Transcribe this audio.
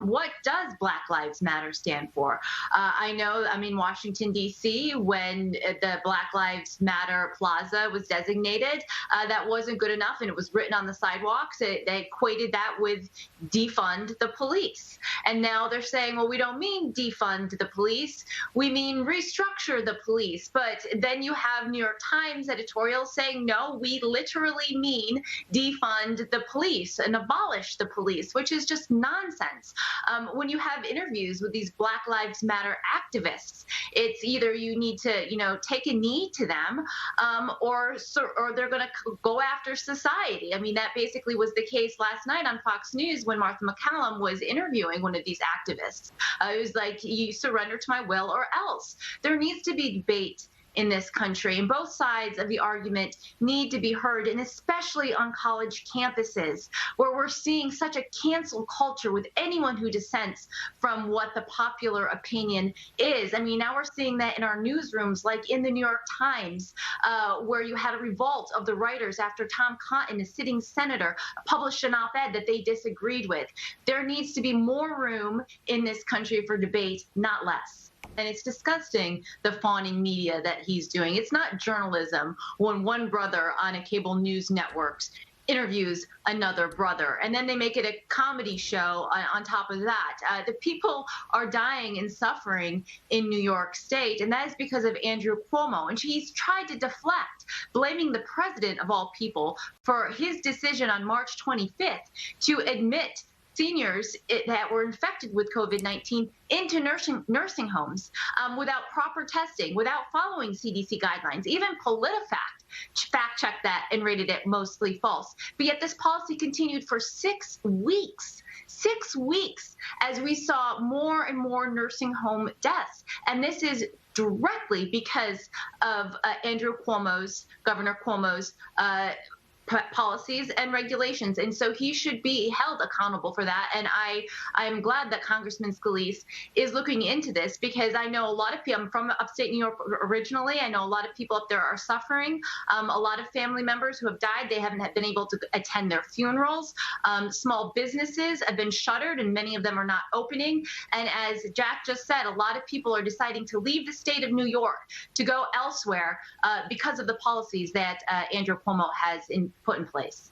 what does Black Lives Matter stand for? I know I'm in Washington, D.C. when the Black Lives Matter Plaza was designated. That wasn't good enough, and it was written on the sidewalks. They equated that with defund the police. And now they're saying, well, we don't mean defund the police. We mean restructure the police. But then you have New York Times editorials saying, no, we literally mean defund the police and abolish the police, which is just nonsense. When you have interviews with these Black Lives Matter activists, it's either you need to, take a knee to them, or they're going to go after society. I mean, that basically was the case last night on Fox News when Martha McCallum was interviewing one of these activists. It was like, you surrender to my will or else. There needs to be debate in this country, and both sides of the argument need to be heard, and especially on college campuses where we're seeing such a cancel culture with anyone who dissents from what the popular opinion is. I mean, now we're seeing that in our newsrooms, like in the New York Times, where you had a revolt of the writers after Tom Cotton, a sitting senator, published an op-ed that they disagreed with. There needs to be more room in this country for debate, not less. And it's disgusting, the fawning media that he's doing. It's not journalism when one brother on a cable news network interviews another brother, and then they make it a comedy show on top of that. The people are dying and suffering in New York State, and that is because of Andrew Cuomo. And he's tried to deflect, blaming the president of all people for his decision on March 25th to admit seniors that were infected with COVID-19 into nursing homes without proper testing, without following CDC guidelines. Even PolitiFact fact-checked that and rated it mostly false. But yet this policy continued for 6 weeks. 6 weeks, as we saw more and more nursing home deaths. And this is directly because of Governor Cuomo's policies and regulations. And so he should be held accountable for that. And I'm glad that Congressman Scalise is looking into this, because I know a lot of people, I'm from upstate New York originally, I know a lot of people up there are suffering. A lot of family members who have died, they haven't been able to attend their funerals. Small businesses have been shuttered and many of them are not opening. And as Jack just said, a lot of people are deciding to leave the state of New York to go elsewhere because of the policies that Andrew Cuomo has put in place.